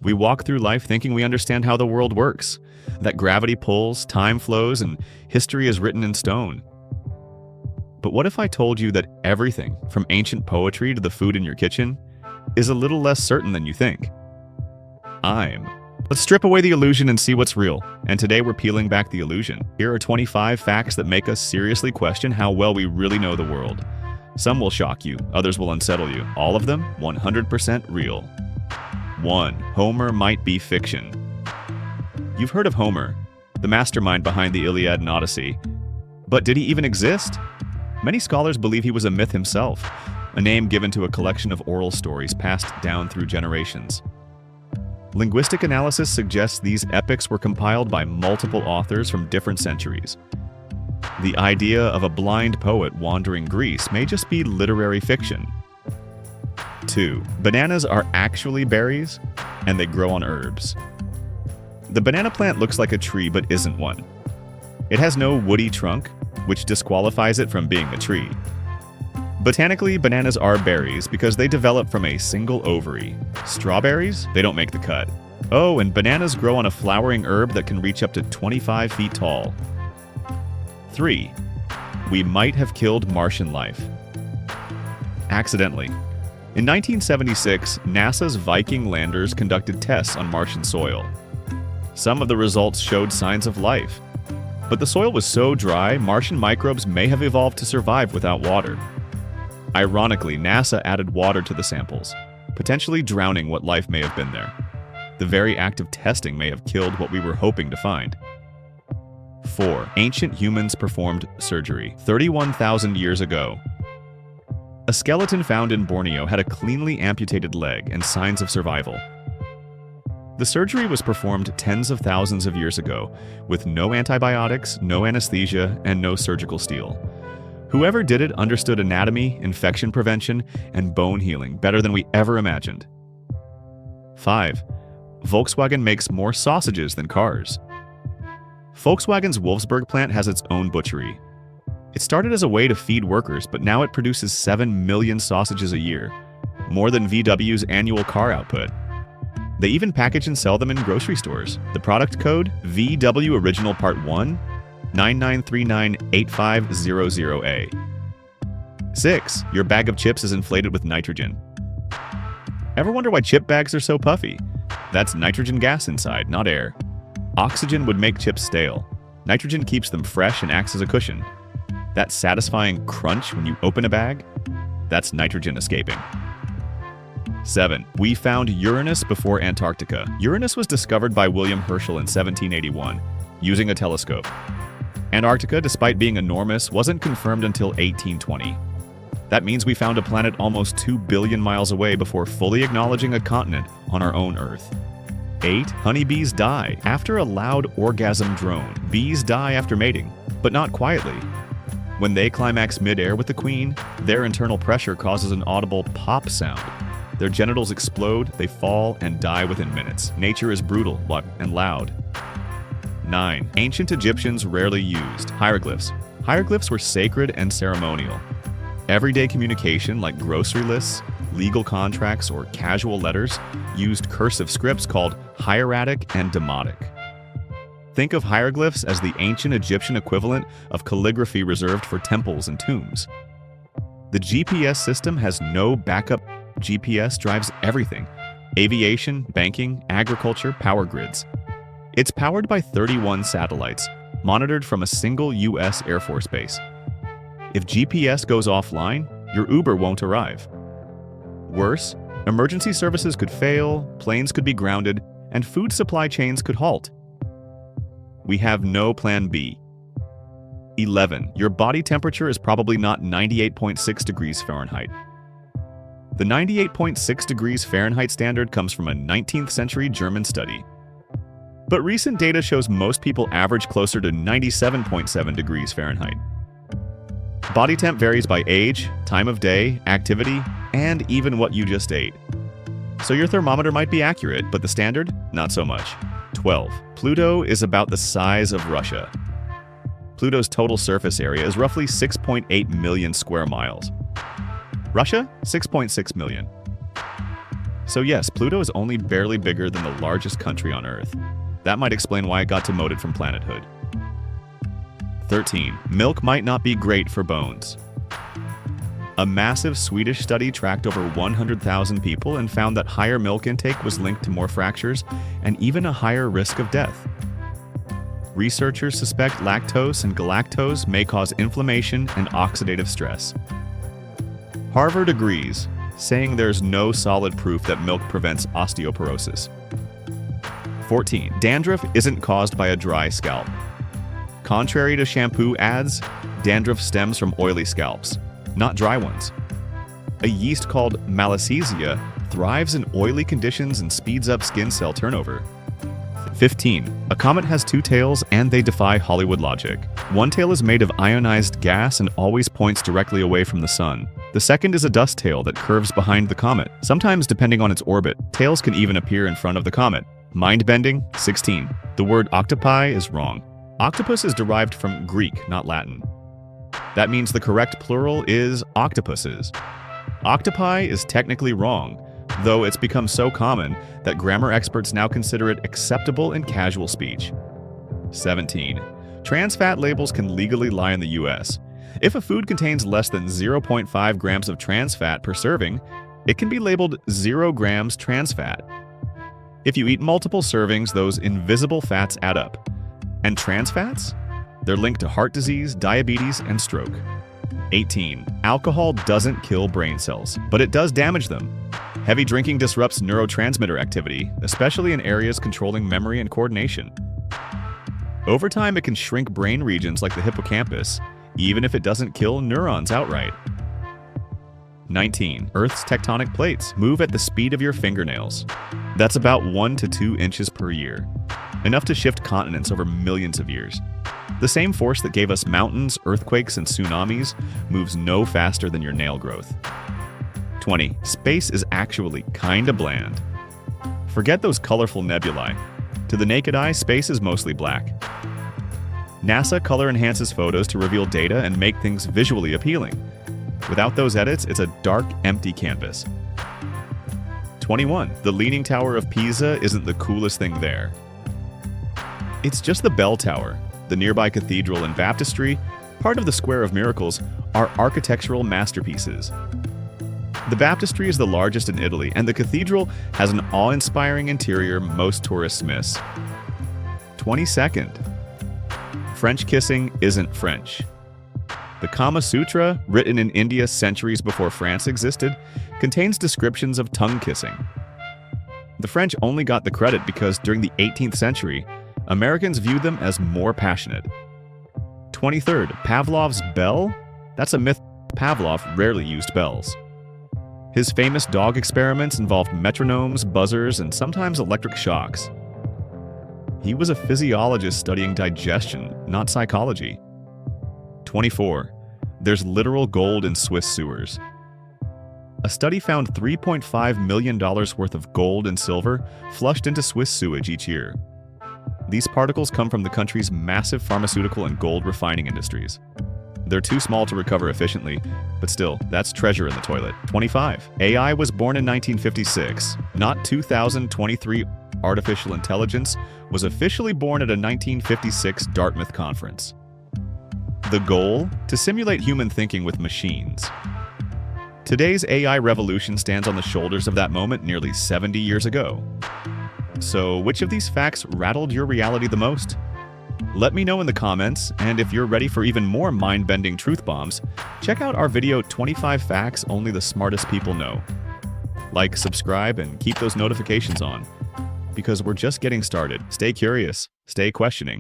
We walk through life thinking we understand how the world works, that gravity pulls, time flows, and history is written in stone. But what if I told you that everything, from ancient poetry to the food in your kitchen, is a little less certain than you think? Let's strip away the illusion and see what's real. And today we're peeling back the illusion. Here are 25 facts that make us seriously question how well we really know the world. Some will shock you, others will unsettle you. All of them 100% real. 1. Homer might be fiction. You've heard of Homer, the mastermind behind the Iliad and Odyssey. But did he even exist? Many scholars believe he was a myth himself, a name given to a collection of oral stories passed down through generations. Linguistic analysis suggests these epics were compiled by multiple authors from different centuries. The idea of a blind poet wandering Greece may just be literary fiction. 2. Bananas are actually berries, and they grow on herbs. The banana plant looks like a tree but isn't one. It has no woody trunk, which disqualifies it from being a tree. Botanically, bananas are berries because they develop from a single ovary. Strawberries? They don't make the cut. Oh, and bananas grow on a flowering herb that can reach up to 25 feet tall. 3. We might have killed Martian life. Accidentally. In 1976, NASA's Viking landers conducted tests on Martian soil. Some of the results showed signs of life. But the soil was so dry, Martian microbes may have evolved to survive without water. Ironically, NASA added water to the samples, potentially drowning what life may have been there. The very act of testing may have killed what we were hoping to find. 4. Ancient humans performed surgery 31,000 years ago. A skeleton found in Borneo had a cleanly amputated leg and signs of survival. The surgery was performed tens of thousands of years ago, with no antibiotics, no anesthesia, and no surgical steel. Whoever did it understood anatomy, infection prevention, and bone healing better than we ever imagined. 5. Volkswagen makes more sausages than cars. Volkswagen's Wolfsburg plant has its own butchery. It started as a way to feed workers, but now it produces 7 million sausages a year, more than VW's annual car output. They even package and sell them in grocery stores. The product code, VW Original Part 1, 99398500A. 6. Your bag of chips is inflated with nitrogen. Ever wonder why chip bags are so puffy? That's nitrogen gas inside, not air. Oxygen would make chips stale. Nitrogen keeps them fresh and acts as a cushion. That satisfying crunch when you open a bag? That's nitrogen escaping. 7. We found Uranus before Antarctica. Uranus was discovered by William Herschel in 1781, using a telescope. Antarctica, despite being enormous, wasn't confirmed until 1820. That means we found a planet almost 2 billion miles away before fully acknowledging a continent on our own Earth. 8. Honeybees die. After a loud orgasm drone, bees die after mating, but not quietly. When they climax midair with the queen, their internal pressure causes an audible pop sound. Their genitals explode, they fall, and die within minutes. Nature is brutal and loud. 9. Ancient Egyptians rarely used hieroglyphs. Hieroglyphs were sacred and ceremonial. Everyday communication like grocery lists, legal contracts, or casual letters used cursive scripts called hieratic and demotic. Think of hieroglyphs as the ancient Egyptian equivalent of calligraphy reserved for temples and tombs. The GPS system has no backup. GPS drives everything: aviation, banking, agriculture, power grids. It's powered by 31 satellites, monitored from a single U.S. Air Force base. If GPS goes offline, your Uber won't arrive. Worse, emergency services could fail, planes could be grounded, and food supply chains could halt. We have no plan B. 11. Your body temperature is probably not 98.6 degrees Fahrenheit. The 98.6 degrees Fahrenheit standard comes from a 19th century German study. But recent data shows most people average closer to 97.7 degrees Fahrenheit. Body temp varies by age, time of day, activity, and even what you just ate. So your thermometer might be accurate, but the standard, not so much. 12. Pluto is about the size of Russia. Pluto's total surface area is roughly 6.8 million square miles. Russia, 6.6 million. So yes, Pluto is only barely bigger than the largest country on Earth. That might explain why it got demoted from planethood. 13. Milk might not be great for bones. A massive Swedish study tracked over 100,000 people and found that higher milk intake was linked to more fractures and even a higher risk of death. Researchers suspect lactose and galactose may cause inflammation and oxidative stress. Harvard agrees, saying there's no solid proof that milk prevents osteoporosis. 14. Dandruff isn't caused by a dry scalp. Contrary to shampoo ads, dandruff stems from oily scalps, not dry ones. A yeast called Malassezia thrives in oily conditions and speeds up skin cell turnover. 15. A comet has two tails and they defy Hollywood logic. One tail is made of ionized gas and always points directly away from the sun. The second is a dust tail that curves behind the comet. Sometimes, depending on its orbit, tails can even appear in front of the comet. Mind-bending. 16. The word octopi is wrong. Octopus is derived from Greek, not Latin. That means the correct plural is octopuses. Octopi is technically wrong, though it's become so common that grammar experts now consider it acceptable in casual speech. 17. Trans fat labels can legally lie in the US. If a food contains less than 0.5 grams of trans fat per serving, it can be labeled 0 grams trans fat. If you eat multiple servings, those invisible fats add up. And trans fats? They're linked to heart disease, diabetes, and stroke. 18. Alcohol doesn't kill brain cells, but it does damage them. Heavy drinking disrupts neurotransmitter activity, especially in areas controlling memory and coordination. Over time, it can shrink brain regions like the hippocampus, even if it doesn't kill neurons outright. 19. Earth's tectonic plates move at the speed of your fingernails. That's about 1 to 2 inches per year, enough to shift continents over millions of years. The same force that gave us mountains, earthquakes, and tsunamis moves no faster than your nail growth. 20. Space is actually kinda bland. Forget those colorful nebulae. To the naked eye, space is mostly black. NASA color enhances photos to reveal data and make things visually appealing. Without those edits, it's a dark, empty canvas. 21. The Leaning Tower of Pisa isn't the coolest thing there. It's just the bell tower. The nearby cathedral and baptistry, part of the Square of Miracles, are architectural masterpieces. The baptistry is the largest in Italy, and the cathedral has an awe-inspiring interior most tourists miss. 22nd. French kissing isn't French. The Kama Sutra, written in India centuries before France existed, contains descriptions of tongue kissing. The French only got the credit because during the 18th century, Americans viewed them as more passionate. 23rd. Pavlov's bell? That's a myth. Pavlov rarely used bells. His famous dog experiments involved metronomes, buzzers, and sometimes electric shocks. He was a physiologist studying digestion, not psychology. 24. There's literal gold in Swiss sewers. A study found $3.5 million worth of gold and silver flushed into Swiss sewage each year. These particles come from the country's massive pharmaceutical and gold refining industries. They're too small to recover efficiently, but still, that's treasure in the toilet. 25. AI was born in 1956, not 2023. Artificial intelligence was officially born at a 1956 Dartmouth conference. The goal? To simulate human thinking with machines. Today's AI revolution stands on the shoulders of that moment nearly 70 years ago. So, which of these facts rattled your reality the most? Let me know in the comments, and if you're ready for even more mind-bending truth bombs, check out our video 25 Facts Only the Smartest People Know. Like, subscribe, and keep those notifications on, because we're just getting started. Stay curious, stay questioning.